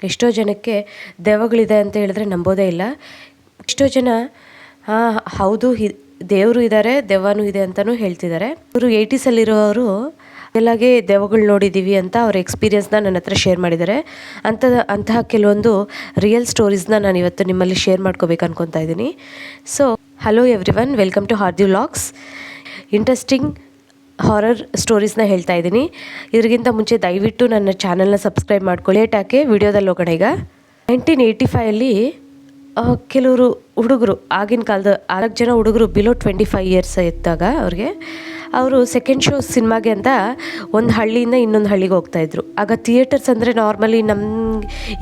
ಎಷ್ಟೋ ಜನಕ್ಕೆ ದೆವ್ವಗಳಿದೆ ಅಂತ ಹೇಳಿದ್ರೆ ನಂಬೋದೇ ಇಲ್ಲ. ಎಷ್ಟೋ ಜನ ಹೌದು ದೇವರು ಇದ್ದಾರೆ, ದೆವ್ವನೂ ಇದೆ ಅಂತಲೂ ಹೇಳ್ತಿದ್ದಾರೆ. ಇವರು 80ಸಲ್ಲಿರೋರು ಎಲ್ಲಾಗೆ ದೆವ್ವಗಳು ನೋಡಿದ್ದೀವಿ ಅಂತ ಅವ್ರ ಎಕ್ಸ್ಪೀರಿಯನ್ಸ್ನ ನನ್ನ ಹತ್ರ ಶೇರ್ ಮಾಡಿದ್ದಾರೆ. ಅಂತಹ ಕೆಲವೊಂದು ರಿಯಲ್ ಸ್ಟೋರೀಸ್ನ ನಾನು ಇವತ್ತು ನಿಮ್ಮಲ್ಲಿ ಶೇರ್ ಮಾಡ್ಕೋಬೇಕು ಅನ್ಕೊತಾ ಇದ್ದೀನಿ. So hello everyone, welcome to Hardi vlogs. Interesting horror ಸ್ಟೋರೀಸ್ನ ಹೇಳ್ತಾ ಇದ್ದೀನಿ. ಇದಕ್ಕಿಂತ ಮುಂಚೆ ದಯವಿಟ್ಟು ನನ್ನ ಚಾನಲ್ನ ಸಬ್ಸ್ಕ್ರೈಬ್ ಮಾಡ್ಕೊಳ್ಳಿ. ಏಟಾಕೆ ವಿಡಿಯೋದಲ್ಲಿ ಹೋಗೋಣ. ಈಗ 1985 ಕೆಲವರು ಹುಡುಗರು, ಆಗಿನ ಕಾಲದ 4 ಜನ ಹುಡುಗರು ಬಿಲೋ 25 ಇಯರ್ಸ್ ಇದ್ದಾಗ ಅವರು ಸೆಕೆಂಡ್ ಶೋ ಸಿನಿಮಾಗೆ ಅಂತ ಒಂದು ಹಳ್ಳಿಯಿಂದ ಇನ್ನೊಂದು ಹಳ್ಳಿಗೆ ಹೋಗ್ತಾಯಿದ್ರು. ಆಗ ಥಿಯೇಟರ್ಸ್ ಅಂದರೆ ನಾರ್ಮಲಿ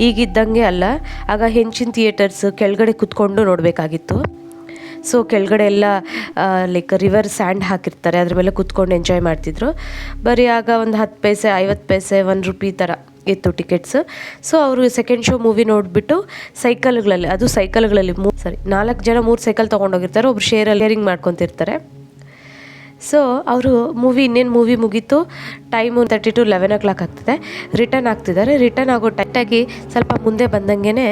ಈಗಿದ್ದಂಗೆ ಅಲ್ಲ. ಆಗ ಹೆಂಚಿನ ಥಿಯೇಟರ್ಸ್ ಕೆಳಗಡೆ ಕುತ್ಕೊಂಡು ನೋಡಬೇಕಾಗಿತ್ತು. ಸೊ ಕೆಳಗಡೆ ಎಲ್ಲ ಲೈಕ್ ರಿವರ್ ಸ್ಯಾಂಡ್ ಹಾಕಿರ್ತಾರೆ, ಅದ್ರ ಮೇಲೆ ಕುತ್ಕೊಂಡು ಎಂಜಾಯ್ ಮಾಡ್ತಿದ್ರು. ಬರೀ ಆಗ ಒಂದು 10 ಪೈಸೆ 50 ಪೈಸೆ ₹1 ಥರ ಇತ್ತು ಟಿಕೆಟ್ಸ್. ಸೊ ಅವರು ಸೆಕೆಂಡ್ ಶೋ ಮೂವಿ ನೋಡಿಬಿಟ್ಟು ಸೈಕಲ್ಗಳಲ್ಲಿ 4 ಜನ 3 ಸೈಕಲ್ ತೊಗೊಂಡೋಗಿರ್ತಾರೆ. ಒಬ್ರು ಶೇರಿಂಗ್ ಮಾಡ್ಕೊತಿರ್ತಾರೆ. ಸೊ ಅವರು ಇನ್ನೇನು ಮೂವಿ ಮುಗೀತು, ಟೈಮು 10 to 11 o'clock ಆಗ್ತದೆ. ರಿಟರ್ನ್ ಆಗ್ತಿದ್ದಾರೆ. ರಿಟರ್ನ್ ಆಗೋ ಟೈಟಾಗಿ ಸ್ವಲ್ಪ ಮುಂದೆ ಬಂದಂಗೆ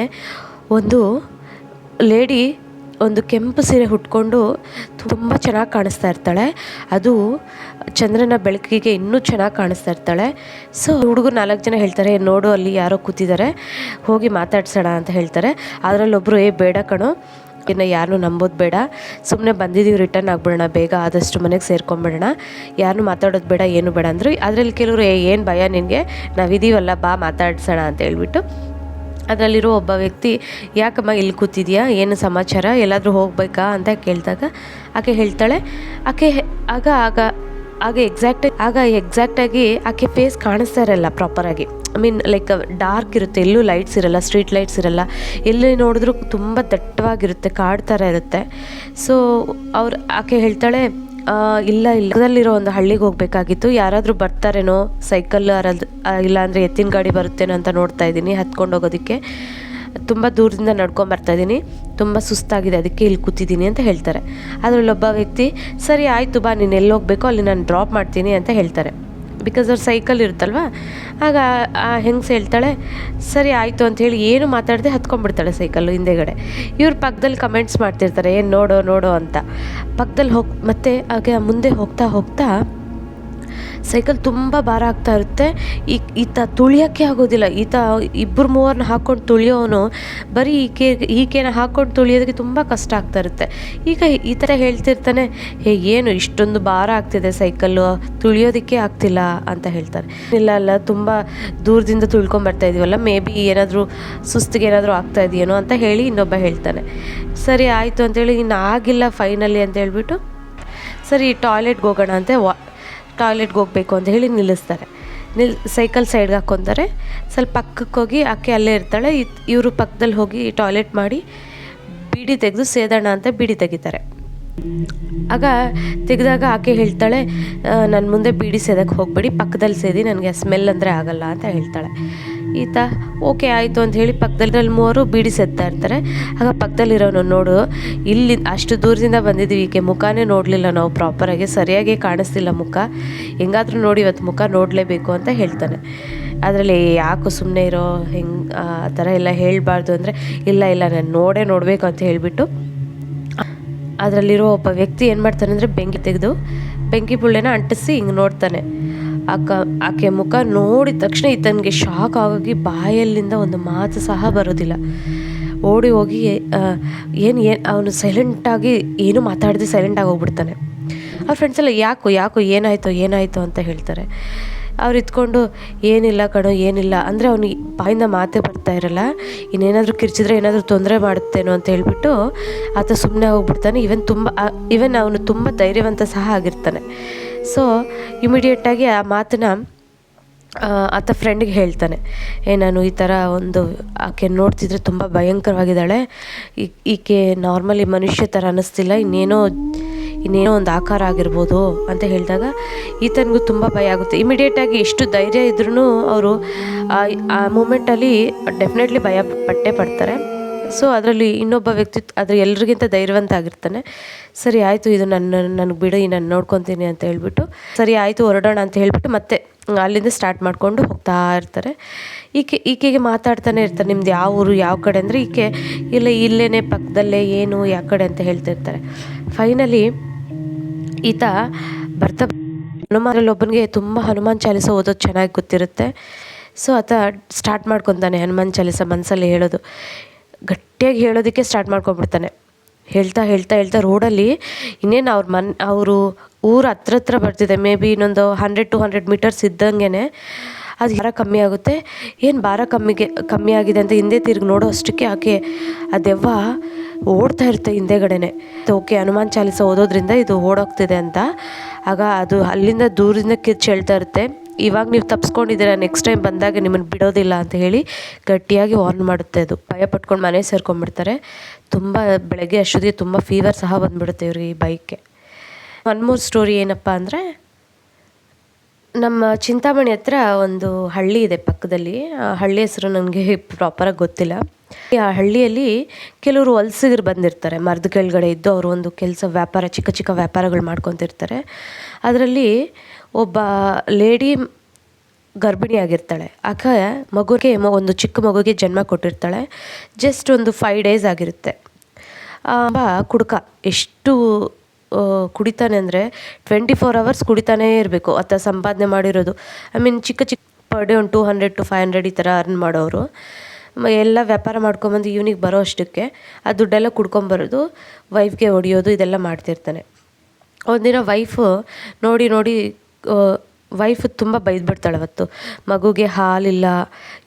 ಒಂದು ಲೇಡಿ ಒಂದು ಕೆಂಪು ಸೀರೆ ಉಟ್ಕೊಂಡು ತುಂಬ ಚೆನ್ನಾಗಿ ಕಾಣಿಸ್ತಾ ಇರ್ತಾಳೆ. ಅದು ಚಂದ್ರನ ಬೆಳಕಿಗೆ ಇನ್ನೂ ಚೆನ್ನಾಗಿ ಕಾಣಿಸ್ತಾ ಇರ್ತಾಳೆ. ಸೊ ಹುಡುಗರು 4 ಜನ ಹೇಳ್ತಾರೆ, ನೋಡು ಅಲ್ಲಿ ಯಾರೋ ಕೂತಿದ್ದಾರೆ, ಹೋಗಿ ಮಾತಾಡ್ಸೋಣ ಅಂತ ಹೇಳ್ತಾರೆ. ಅದರಲ್ಲೊಬ್ಬರು ಬೇಡ ಕಣೋ, ಇನ್ನು ಯಾರನ್ನೂ ನಂಬೋದು ಬೇಡ, ಸುಮ್ಮನೆ ಬಂದಿದ್ದೀವಿ, ರಿಟರ್ನ್ ಆಗಿಬಿಡೋಣ, ಬೇಗ ಆದಷ್ಟು ಮನೆಗೆ ಸೇರ್ಕೊಂಬಿಡೋಣ, ಯಾರನ್ನೂ ಮಾತಾಡೋದು ಬೇಡ, ಏನು ಬೇಡ ಅಂದರು. ಅದರಲ್ಲಿ ಕೆಲವರು ಏನು ಭಯ ನಿನಗೆ, ನಾವಿದ್ದೀವಲ್ಲ, ಬಾ ಮಾತಾಡ್ಸೋಣ ಅಂತ ಹೇಳ್ಬಿಟ್ಟು. ಅದರಲ್ಲಿರೋ ಒಬ್ಬ ವ್ಯಕ್ತಿ, ಯಾಕಮ್ಮ ಇಲ್ಲಿ ಕೂತಿದ್ಯಾ, ಏನು ಸಮಾಚಾರ, ಎಲ್ಲಾದರೂ ಹೋಗಬೇಕಾ ಅಂತ ಕೇಳಿದಾಗ ಆಕೆ ಹೇಳ್ತಾಳೆ, ಆಗ ಎಕ್ಸಾಕ್ಟಾಗಿ ಆಕೆ ಫೇಸ್ ಕಾಣಿಸ್ತಾ ಇರಲ್ಲ ಪ್ರಾಪರಾಗಿ. ಲೈಕ್ ಡಾರ್ಕ್ ಇರುತ್ತೆ, ಎಲ್ಲೂ ಲೈಟ್ಸ್ ಇರಲ್ಲ, ಸ್ಟ್ರೀಟ್ ಲೈಟ್ಸ್ ಇರಲ್ಲ, ಎಲ್ಲಿ ನೋಡಿದ್ರೂ ತುಂಬ ದಟ್ಟವಾಗಿರುತ್ತೆ, ಕಾಡು ಥರ ಇರುತ್ತೆ. ಸೊ ಆಕೆ ಹೇಳ್ತಾಳೆ, ಇಲ್ಲದಲ್ಲಿರೋ ಒಂದು ಹಳ್ಳಿಗೆ ಹೋಗಬೇಕಾಗಿತ್ತು, ಯಾರಾದರೂ ಬರ್ತಾರೇನೋ, ಸೈಕಲ್ ಇಲ್ಲಾಂದರೆ ಎತ್ತಿನ ಗಾಡಿ ಬರುತ್ತೇನೋ ಅಂತ ನೋಡ್ತಾ ಇದ್ದೀನಿ, ಹತ್ಕೊಂಡು ಹೋಗೋದಕ್ಕೆ ತುಂಬ ದೂರದಿಂದ ನಡ್ಕೊಂಬರ್ತಾಯಿದ್ದೀನಿ, ತುಂಬ ಸುಸ್ತಾಗಿದೆ, ಅದಕ್ಕೆ ಇಲ್ಲಿ ಕೂತಿದ್ದೀನಿ ಅಂತ ಹೇಳ್ತಾರೆ. ಅದರಲ್ಲೊಬ್ಬ ವ್ಯಕ್ತಿ, ಸರಿ ಆಯಿತು ಬಾ, ನೀನು ಎಲ್ಲಿ ಹೋಗಬೇಕೋ ಅಲ್ಲಿ ನಾನು ಡ್ರಾಪ್ ಮಾಡ್ತೀನಿ ಅಂತ ಹೇಳ್ತಾರೆ. ಬಿಕಾಸ್ ಅವ್ರ ಸೈಕಲ್ ಇರುತ್ತಲ್ವ. ಆಗ ಆ ಹೆಂಗಸ ಹೇಳ್ತಾಳೆ, ಸರಿ ಆಯಿತು ಅಂಥೇಳಿ ಏನು ಮಾತಾಡದೆ ಹತ್ಕೊಂಡ್ಬಿಡ್ತಾಳೆ ಸೈಕಲ್ಲು ಹಿಂದೆಗಡೆ. ಇವ್ರ ಪಕ್ಕದಲ್ಲಿ ಕಮೆಂಟ್ಸ್ ಮಾಡ್ತಿರ್ತಾರೆ, ಏನು ನೋಡೋ ಅಂತ. ಪಕ್ಕದಲ್ಲಿ ಮತ್ತೆ ಹಾಗೆ ಮುಂದೆ ಹೋಗ್ತಾ ಸೈಕಲ್ ತುಂಬ ಭಾರ ಆಗ್ತಾ ಇರುತ್ತೆ. ಈತ ತುಳಿಯೋಕ್ಕೆ ಆಗೋದಿಲ್ಲ. ಈತ 2-3 ಹಾಕ್ಕೊಂಡು ತುಳಿಯೋನು ಬರೀ ಈಕೆನ ಹಾಕ್ಕೊಂಡು ತುಳಿಯೋದಕ್ಕೆ ತುಂಬ ಕಷ್ಟ ಆಗ್ತಾ ಇರುತ್ತೆ. ಈಗ ಈ ಥರ ಹೇಳ್ತಿರ್ತಾನೆ, ಏನು ಇಷ್ಟೊಂದು ಭಾರ ಆಗ್ತಿದೆ ಸೈಕಲ್ಲು, ತುಳಿಯೋದಕ್ಕೆ ಆಗ್ತಿಲ್ಲ ಅಂತ ಹೇಳ್ತಾರೆ. ಇಲ್ಲ ತುಂಬ ದೂರದಿಂದ ತುಳ್ಕೊಂಬರ್ತಾ ಇದೀವಲ್ಲ, ಮೇ ಬಿ ಏನಾದರೂ ಸುಸ್ತಿಗೆ ಏನಾದರೂ ಆಗ್ತಾ ಇದೆಯೇನೋ ಅಂತ ಹೇಳಿ ಇನ್ನೊಬ್ಬ ಹೇಳ್ತಾನೆ. ಸರಿ ಆಯಿತು ಅಂತೇಳಿ, ಇನ್ನು ಆಗಿಲ್ಲ ಫೈನಲಿ ಅಂತ ಹೇಳ್ಬಿಟ್ಟು, ಸರಿ ಟಾಯ್ಲೆಟ್ಗೆ ಹೋಗೋಣ ಅಂತ ಟಾಯ್ಲೆಟ್ಗೆ ಹೋಗಬೇಕು ಅಂತ ಹೇಳಿ ನಿಲ್ಲಿಸ್ತಾರೆ. ಸೈಕಲ್ ಸೈಡ್ಗೆ ಹಾಕ್ಕೊತಾರೆ. ಸ್ವಲ್ಪ ಪಕ್ಕಕ್ಕೆ ಹೋಗಿ ಆಕೆ ಅಲ್ಲೇ ಇರ್ತಾಳೆ. ಇವರು ಪಕ್ಕದಲ್ಲಿ ಹೋಗಿ ಟಾಯ್ಲೆಟ್ ಮಾಡಿ ಬೀಡಿ ತೆಗೆದು ಸೇದೋಣ ಅಂತ ಬೀಡಿ ತೆಗಿತಾರೆ. ಆಗ ತೆಗೆದಾಗ ಆಕೆ ಹೇಳ್ತಾಳೆ, ನನ್ನ ಮುಂದೆ ಬೀಡಿ ಸೇದಕ್ಕೆ ಹೋಗ್ಬೇಡಿ, ಪಕ್ಕದಲ್ಲಿ ಸೇದಿ, ನನಗೆ ಸ್ಮೆಲ್ ಅಂದರೆ ಆಗಲ್ಲ ಅಂತ ಹೇಳ್ತಾಳೆ. ಈತ ಓಕೆ ಆಯಿತು ಅಂತ ಹೇಳಿ ಪಕ್ಕದಲ್ಲಿ 3 ಬೀಡಿ ಸೇದ್ತಾ ಇರ್ತಾರೆ. ಆಗ ಪಕ್ಕದಲ್ಲಿರೋನು, ನೋಡು ಇಲ್ಲಿ ಅಷ್ಟು ದೂರದಿಂದ ಬಂದಿದ್ದೀವಿ, ಈಕೆ ಮುಖನೇ ನೋಡಲಿಲ್ಲ ನಾವು ಪ್ರಾಪರಾಗಿ, ಸರಿಯಾಗಿ ಕಾಣಿಸ್ತಿಲ್ಲ ಮುಖ, ಹೆಂಗಾದರೂ ನೋಡಿ ಇವತ್ತು ಮುಖ ನೋಡಲೇಬೇಕು ಅಂತ ಹೇಳ್ತಾನೆ. ಅದರಲ್ಲಿ ಯಾಕೋ ಸುಮ್ಮನೆ ಇರೋ, ಆ ಥರ ಎಲ್ಲ ಹೇಳಬಾರ್ದು ಅಂದರೆ, ಇಲ್ಲ ನಾನು ನೋಡಬೇಕು ಅಂತ ಹೇಳಿಬಿಟ್ಟು ಅದರಲ್ಲಿರೋ ಒಬ್ಬ ವ್ಯಕ್ತಿ ಏನು ಮಾಡ್ತಾನೆ ಅಂದರೆ, ಬೆಂಕಿ ಬುಳ್ಳೆನ ಅಂಟಿಸಿ ಹಿಂಗೆ ನೋಡ್ತಾನೆ. ಆಕೆ ಮುಖ ನೋಡಿದ ತಕ್ಷಣ ಈತನಿಗೆ ಶಾಕ್ ಆಗೋಗಿ ಬಾಯಲ್ಲಿಂದ ಒಂದು ಮಾತು ಸಹ ಬರೋದಿಲ್ಲ. ಓಡಿ ಹೋಗಿ ಅವನು ಸೈಲೆಂಟಾಗಿ ಏನು ಮಾತಾಡದೆ ಸೈಲೆಂಟಾಗಿ ಹೋಗ್ಬಿಡ್ತಾನೆ. ಅವ್ರ ಫ್ರೆಂಡ್ಸ್ ಎಲ್ಲ ಯಾಕೋ ಏನಾಯಿತು ಅಂತ ಹೇಳ್ತಾರೆ. ಅವ್ರು ಇದ್ಕೊಂಡು, ಏನಿಲ್ಲ ಕಣೋ ಏನಿಲ್ಲ ಅಂದರೆ, ಅವನಿಗೆ ಬಾಯಿಂದ ಮಾತೇ ಬರ್ತಾ ಇರಲ್ಲ, ಇನ್ನೇನಾದರೂ ಕಿರ್ಚಿದ್ರೆ ಏನಾದರೂ ತೊಂದರೆ ಮಾಡುತ್ತೇನೋ ಅಂತ ಹೇಳ್ಬಿಟ್ಟು ಆತ ಸುಮ್ಮನೆ ಹೋಗ್ಬಿಡ್ತಾನೆ. ಇವನ್ ಅವನು ತುಂಬ ಧೈರ್ಯವಂತ ಸಹ ಆಗಿರ್ತಾನೆ. ಸೊ ಇಮಿಡಿಯೇಟಾಗಿ ಆ ಮಾತನ್ನ ಆತ ಫ್ರೆಂಡಿಗೆ ಹೇಳ್ತಾನೆ, ನಾನು ಈ ಥರ ಆಕೆ ನೋಡ್ತಿದ್ರೆ ತುಂಬ ಭಯಂಕರವಾಗಿದ್ದಾಳೆ, ಈಕೆ ನಾರ್ಮಲಿ ಮನುಷ್ಯ ಥರ ಅನ್ನಿಸ್ತಿಲ್ಲ, ಇನ್ನೇನೋ ಒಂದು ಆಕಾರ ಆಗಿರ್ಬೋದು ಅಂತ ಹೇಳಿದಾಗ ಈತನಿಗೂ ತುಂಬ ಭಯ ಆಗುತ್ತೆ. ಇಮಿಡಿಯೇಟಾಗಿ ಎಷ್ಟು ಧೈರ್ಯ ಇದ್ರೂ ಅವರು ಆ ಮೂಮೆಂಟಲ್ಲಿ ಡೆಫಿನೆಟ್ಲಿ ಭಯ ಪಡ್ತಾರೆ. ಸೊ ಅದರಲ್ಲಿ ಇನ್ನೊಬ್ಬ ವ್ಯಕ್ತಿ ಆದರೆ ಎಲ್ರಿಗಿಂತ ಧೈರ್ಯವಂತ ಆಗಿರ್ತಾನೆ. ಸರಿ ಆಯಿತು, ಇದು ನನಗೆ ಬಿಡಿ, ನಾನು ನೋಡ್ಕೊತೀನಿ ಅಂತ ಹೇಳ್ಬಿಟ್ಟು, ಸರಿ ಆಯಿತು ಹೊರಡೋಣ ಅಂತ ಹೇಳ್ಬಿಟ್ಟು ಮತ್ತೆ ಅಲ್ಲಿಂದ ಸ್ಟಾರ್ಟ್ ಮಾಡಿಕೊಂಡು ಹೋಗ್ತಾ ಇರ್ತಾರೆ. ಈಕೆಗೆ ಮಾತಾಡ್ತಾನೆ ಇರ್ತಾರೆ, ನಿಮ್ದು ಯಾವ ಊರು ಯಾವ ಕಡೆ ಅಂದರೆ ಈಕೆ ಇಲ್ಲ ಇಲ್ಲೇ ಪಕ್ಕದಲ್ಲೇ ಏನು ಯಾವ ಕಡೆ ಅಂತ ಹೇಳ್ತಿರ್ತಾರೆ. ಫೈನಲಿ ಈತ ಬರ್ತಾ ಹನುಮಾನಲ್ಲಿ ಒಬ್ಬನಿಗೆ ತುಂಬ ಹನುಮಾನ್ ಚಾಲೀಸ ಓದೋದು ಚೆನ್ನಾಗಿ ಗೊತ್ತಿರುತ್ತೆ. ಸೊ ಆತ ಸ್ಟಾರ್ಟ್ ಮಾಡ್ಕೊತಾನೆ ಹನುಮಾನ್ ಚಾಲೀಸ ಮನಸ್ಸಲ್ಲಿ ಹೇಳೋದು, ಗಟ್ಟಿಯಾಗಿ ಹೇಳೋದಕ್ಕೆ ಸ್ಟಾರ್ಟ್ ಮಾಡ್ಕೊಂಡ್ಬಿಡ್ತಾನೆ. ಹೇಳ್ತಾ ಹೇಳ್ತಾ ಹೇಳ್ತಾ ರೋಡಲ್ಲಿ ಇನ್ನೇನು ಅವರು ಊರು ಹತ್ರ ಬರ್ತಿದೆ, ಮೇ ಬಿ ಇನ್ನೊಂದು 100-200 ಮೀಟರ್ಸ್ ಇದ್ದಂಗೆ ಅದು ಭಾರ ಕಮ್ಮಿ ಆಗುತ್ತೆ. ಏನು ಭಾರ ಕಮ್ಮಿ ಆಗಿದೆ ಅಂತ ಹಿಂದೆ ತಿರುಗಿ ನೋಡೋ ಅಷ್ಟಕ್ಕೆ ಆಕೆ ಆ ದೆವ್ವ ಓಡ್ತಾ ಇರುತ್ತೆ ಹಿಂದೆಗಡೆನೆ. ಓಕೆ, ಹನುಮಾನ್ ಚಾಲೀಸ ಓದೋದ್ರಿಂದ ಇದು ಓಡೋಗ್ತಿದೆ ಅಂತ. ಆಗ ಅದು ಅಲ್ಲಿಂದ ದೂರದಿಂದ ಕಿರ್ಚಿ ಹೇಳ್ತಾ ಇರುತ್ತೆ, ಇವಾಗ ನೀವು ತಪ್ಪಿಸ್ಕೊಂಡಿದ್ದೀರಾ, ನೆಕ್ಸ್ಟ್ ಟೈಮ್ ಬಂದಾಗ ನಿಮ್ಮನ್ನು ಬಿಡೋದಿಲ್ಲ ಅಂತ ಹೇಳಿ ಗಟ್ಟಿಯಾಗಿ ವಾರ್ನ್ ಮಾಡುತ್ತೆ. ಅದು ಭಯ ಪಟ್ಕೊಂಡು ಮನೆ ಸೇರ್ಕೊಂಡ್ಬಿಡ್ತಾರೆ. ತುಂಬ ಬೆಳಗ್ಗೆ ಅಷ್ಟೊತ್ತಿಗೆ ತುಂಬ ಫೀವರ್ ಸಹ ಬಂದುಬಿಡುತ್ತೆ ಇವ್ರಿಗೆ ಈ ಬೈಕ್ಗೆ. ಒನ್ ಮೋರ್ ಸ್ಟೋರಿ ಏನಪ್ಪ ಅಂದರೆ, ನಮ್ಮ ಚಿಂತಾಮಣಿ ಹತ್ರ ಒಂದು ಹಳ್ಳಿ ಇದೆ ಪಕ್ಕದಲ್ಲಿ. ಆ ಹಳ್ಳಿ ಹೆಸರು ನನಗೆ ಪ್ರಾಪರಾಗಿ ಗೊತ್ತಿಲ್ಲ. ಆ ಹಳ್ಳಿಯಲ್ಲಿ ಕೆಲವರು ವಲಸಿಗರು ಬಂದಿರ್ತಾರೆ, ಮರದ ಕೆಳಗಡೆ ಇದ್ದು ಅವರು ಒಂದು ಕೆಲಸ ವ್ಯಾಪಾರ ಚಿಕ್ಕ ಚಿಕ್ಕ ವ್ಯಾಪಾರಗಳು ಮಾಡ್ಕೊತಿರ್ತಾರೆ. ಅದರಲ್ಲಿ ಒಬ್ಬ ಲೇಡಿ ಗರ್ಭಿಣಿ ಆಗಿರ್ತಾಳೆ. ಆಕೆ ಮಗುಗೆ ಒಂದು ಚಿಕ್ಕ ಮಗುಗೆ ಜನ್ಮ ಕೊಟ್ಟಿರ್ತಾಳೆ. ಜಸ್ಟ್ ಒಂದು 5 days ಆಗಿರುತ್ತೆ. ಕುಡುಕ ಎಷ್ಟು ಕುಡಿತಾನೆ ಅಂದರೆ 24 hours ಕುಡಿತಾನೇ ಇರಬೇಕು. ಆತ ಸಂಪಾದನೆ ಮಾಡಿರೋದು ಚಿಕ್ಕ ಪರ್ ಡೇ ಒಂದು 200-500 ಈ ಥರ ಅರ್ನ್ ಮಾಡೋರು. ಎಲ್ಲ ವ್ಯಾಪಾರ ಮಾಡ್ಕೊಂಬಂದು ಇವನಿಗೆ ಬರೋ ಅಷ್ಟಕ್ಕೆ ಆ ದುಡ್ಡೆಲ್ಲ ಕುಡ್ಕೊಂಬರೋದು, ವೈಫ್ಗೆ ಹೊಡಿಯೋದು ಇದೆಲ್ಲ ಮಾಡ್ತಿರ್ತಾನೆ. ಒಂದಿನ ನೋಡಿ ವೈಫ್ ತುಂಬ ಬೈದ್ಬಿಡ್ತಾಳೆ ಅವತ್ತು. ಮಗುಗೆ ಹಾಲಿಲ್ಲ,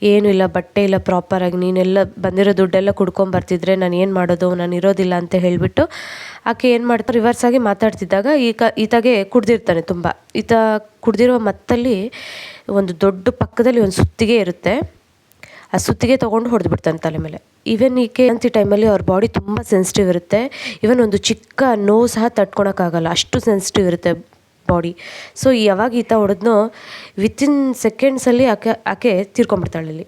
ಏನೂ ಇಲ್ಲ, ಬಟ್ಟೆ ಇಲ್ಲ ಪ್ರಾಪರಾಗಿ, ನೀನೆಲ್ಲ ಬಂದಿರೋ ದುಡ್ಡೆಲ್ಲ ಕುಡ್ಕೊಂಬರ್ತಿದ್ರೆ ನಾನು ಏನು ಮಾಡೋದು, ನಾನು ಇರೋದಿಲ್ಲ ಅಂತ ಹೇಳಿಬಿಟ್ಟು ಆಕೆ ಏನು ಮಾಡ್ತಾರೆ, ರಿವರ್ಸಾಗಿ ಮಾತಾಡ್ತಿದ್ದಾಗ ಈತಗೆ ಕುಡ್ದಿರ್ತಾನೆ ತುಂಬ. ಈತ ಕುಡ್ದಿರೋ ಮತ್ತಲ್ಲಿ ಒಂದು ದೊಡ್ಡ ಪಕ್ಕದಲ್ಲಿ ಒಂದು ಸುತ್ತಿಗೆ ಇರುತ್ತೆ. ಆ ಸುತ್ತಿಗೆ ತೊಗೊಂಡು ಹೊಡೆದ್ಬಿಡ್ತಾನೆ ತಲೆ ಮೇಲೆ. ಈವನ್ ಈಕೆ ಅಂತ ಟೈಮಲ್ಲಿ ಅವ್ರ ಬಾಡಿ ತುಂಬ ಸೆನ್ಸಿಟಿವ್ ಇರುತ್ತೆ. ಈವನ್ ಒಂದು ಚಿಕ್ಕ ನೋವು ಸಹ ತಡ್ಕೊಳಕ್ಕಾಗಲ್ಲ, ಅಷ್ಟು ಸೆನ್ಸಿಟಿವ್ ಇರುತ್ತೆ ಬಾಡಿ. ಸೊ ಯಾವಾಗ ಈತ ಹೊಡೆದ್ನೋ ವಿತಿನ್ ಸೆಕೆಂಡ್ಸಲ್ಲಿ ಆಕೆ ತೀರ್ಕೊಂಡ್ಬಿಡ್ತಾಳೆ. ಇಲ್ಲಿ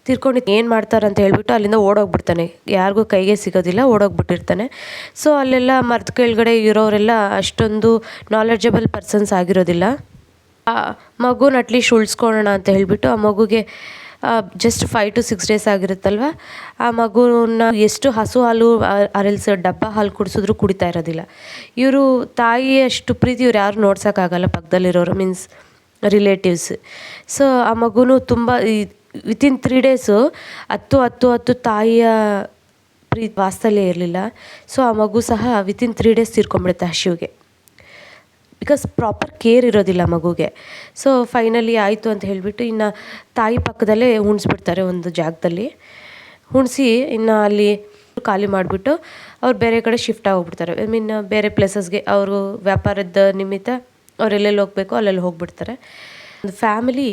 ತೀರ್ಕೊಂಡು ಏನು ಮಾಡ್ತಾರಂತ ಹೇಳ್ಬಿಟ್ಟು ಅಲ್ಲಿಂದ ಓಡೋಗ್ಬಿಡ್ತಾನೆ. ಯಾರಿಗೂ ಕೈಗೆ ಸಿಗೋದಿಲ್ಲ, ಓಡೋಗ್ಬಿಟ್ಟಿರ್ತಾನೆ. ಸೊ ಅಲ್ಲೆಲ್ಲ ಮರದ ಕೆಳಗಡೆ ಇರೋರೆಲ್ಲ ಅಷ್ಟೊಂದು ನಾಲೆಡ್ಜಬಲ್ ಪರ್ಸನ್ಸ್ ಆಗಿರೋದಿಲ್ಲ. ಆ ಮಗುನ ಅಟ್ಲೀಸ್ಟ್ ಉಳಿಸ್ಕೊಳ್ಳೋಣ ಅಂತ ಹೇಳಿಬಿಟ್ಟು ಆ ಮಗುಗೆ ಜಸ್ಟ್ 5 to 6 days ಆಗಿರುತ್ತಲ್ವ, ಆ ಮಗುನ ಎಷ್ಟು ಹಸು ಹಾಲು ಅರೆಲ್ಸ್ ಡಬ್ಬ ಹಾಲು ಕುಡಿಸಿದ್ರು ಕುಡಿತಾ ಇರೋದಿಲ್ಲ. ಇವರು ತಾಯಿಯಷ್ಟು ಪ್ರೀತಿ ಇವ್ರು ಯಾರು ನೋಡ್ಸೋಕ್ಕಾಗಲ್ಲ, ಪಕ್ಕದಲ್ಲಿರೋರು ಮೀನ್ಸ್ ರಿಲೇಟಿವ್ಸ್. ಸೊ ಆ ಮಗುನು ತುಂಬ ವಿತಿನ್ 3 days 10 ತಾಯಿಯ ಪ್ರೀತಿ ವಾಸ್ತಲ್ಲೇ ಇರಲಿಲ್ಲ. ಸೊ ಆ ಮಗು ಸಹ ವಿತಿನ್ 3 days ತೀರ್ಕೊಂಡ್ಬಿಡುತ್ತೆ ಹಸಿವಿಗೆ. ಬಿಕಾಸ್ ಪ್ರಾಪರ್ ಕೇರ್ ಇರೋದಿಲ್ಲ ಮಗುಗೆ. ಸೊ ಫೈನಲಿ ಆಯಿತು ಅಂತ ಹೇಳಿಬಿಟ್ಟು ಇನ್ನು ತಾಯಿ ಪಕ್ಕದಲ್ಲೇ ಉಣಿಸ್ಬಿಡ್ತಾರೆ ಒಂದು ಜಾಗದಲ್ಲಿ. ಉಣಿಸಿ ಇನ್ನು ಅಲ್ಲಿ ಖಾಲಿ ಮಾಡಿಬಿಟ್ಟು ಅವ್ರು ಬೇರೆ ಕಡೆ ಶಿಫ್ಟ್ ಆಗೋಗ್ಬಿಡ್ತಾರೆ. ಬೇರೆ ಪ್ಲೇಸಸ್ಗೆ ಅವರು ವ್ಯಾಪಾರದ ನಿಮಿತ್ತ ಅವ್ರು ಎಲ್ಲೆಲ್ಲಿ ಹೋಗಬೇಕು ಅಲ್ಲೆಲ್ಲಿ ಹೋಗ್ಬಿಡ್ತಾರೆ. ಒಂದು ಫ್ಯಾಮಿಲಿ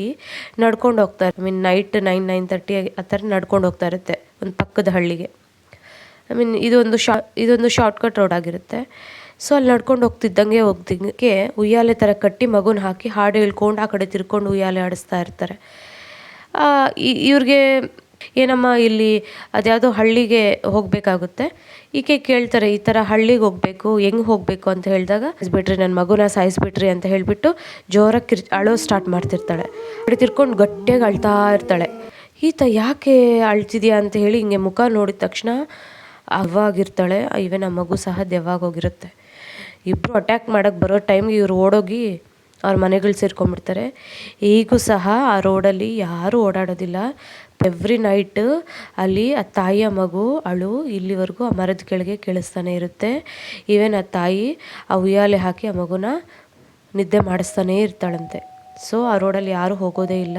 ನಡ್ಕೊಂಡು ಹೋಗ್ತಾರೆ. ನೈಟ್ 9-9:30 ಆ ಥರ ನಡ್ಕೊಂಡು ಹೋಗ್ತಾ ಇರುತ್ತೆ ಒಂದು ಪಕ್ಕದ ಹಳ್ಳಿಗೆ. ಇದೊಂದು ಶಾರ್ಟ್ಕಟ್ ರೋಡ್ ಆಗಿರುತ್ತೆ. ಸೊ ಅಲ್ಲಿ ನಡ್ಕೊಂಡು ಹೋಗ್ತಿದ್ದಂಗೆ ಉಯ್ಯಾಲೆ ಥರ ಕಟ್ಟಿ ಮಗುನ ಹಾಕಿ ಹಾಡು ಹೇಳ್ಕೊಂಡು ಆ ಕಡೆ ತಿರ್ಕೊಂಡು ಉಯ್ಯಾಲೆ ಆಡಿಸ್ತಾ ಇರ್ತಾರೆ. ಇವ್ರಿಗೆ ಏನಮ್ಮ ಇಲ್ಲಿ ಅದ್ಯಾವುದೋ ಹಳ್ಳಿಗೆ ಹೋಗಬೇಕಾಗುತ್ತೆ. ಈಕೆ ಕೇಳ್ತಾರೆ, ಈ ಥರ ಹಳ್ಳಿಗೆ ಹೋಗಬೇಕು, ಹೆಂಗೆ ಹೋಗಬೇಕು ಅಂತ ಹೇಳಿದಾಗ, ಸಾಯಿಸ್ಬಿಟ್ರಿ ನನ್ನ ಮಗುನ ಸಾಯಿಸ್ಬಿಟ್ರಿ ಅಂತ ಹೇಳಿಬಿಟ್ಟು ಜೋರಾಗಿ ಅಳೋ ಸ್ಟಾರ್ಟ್ ಮಾಡ್ತಿರ್ತಾಳೆ. ಕಡೆ ತಿರ್ಕೊಂಡು ಗಟ್ಟಿಯಾಗಿ ಅಳ್ತಾ ಇರ್ತಾಳೆ. ಈತ ಯಾಕೆ ಅಳ್ತಿದ್ಯಾ ಅಂತ ಹೇಳಿ ಹಿಂಗೆ ಮುಖ ನೋಡಿದ ತಕ್ಷಣ ಅವ್ವಾಗಿರ್ತಾಳೆ. ಇವನ್ ಆ ಮಗು ಸಹ ದೆವ್ವಾಗೋಗಿರುತ್ತೆ. ಇಬ್ಬರು ಅಟ್ಯಾಕ್ ಮಾಡೋಕ್ಕೆ ಬರೋ ಟೈಮ್ಗೆ ಇವ್ರು ಓಡೋಗಿ ಅವ್ರ ಮನೆಗಳು ಸೇರ್ಕೊಂಡ್ಬಿಡ್ತಾರೆ. ಈಗೂ ಸಹ ಆ ರೋಡಲ್ಲಿ ಯಾರೂ ಓಡಾಡೋದಿಲ್ಲ. ಎವ್ರಿ ನೈಟ್ ಅಲ್ಲಿ ಆ ತಾಯಿಯ ಮಗು ಅಳು ಇಲ್ಲಿವರೆಗೂ ಆ ಮರದ ಕೆಳಗೆ ಕೇಳಿಸ್ತಾನೆ ಇರುತ್ತೆ. ಈವನ್ ಆ ತಾಯಿ ಆ ಉಯ್ಯಾಲೆ ಹಾಕಿ ಆ ಮಗುನ ನಿದ್ದೆ ಮಾಡಿಸ್ತಾನೇ ಇರ್ತಾಳಂತೆ. ಸೊ ಆ ರೋಡಲ್ಲಿ ಯಾರೂ ಹೋಗೋದೇ ಇಲ್ಲ.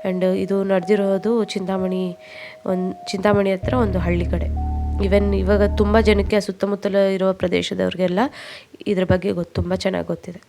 ಆ್ಯಂಡ್ ಇದು ನಡೆದಿರೋದು ಚಿಂತಾಮಣಿ ಹತ್ರ ಒಂದು ಹಳ್ಳಿ ಕಡೆ. ಇವಾಗ ತುಂಬ ಜನಕ್ಕೆ ಆ ಸುತ್ತಮುತ್ತಲ ಇರುವ ಪ್ರದೇಶದವ್ರಿಗೆಲ್ಲ ಇದ್ರ ಬಗ್ಗೆ ತುಂಬ ಚೆನ್ನಾಗಿ ಗೊತ್ತಿದೆ.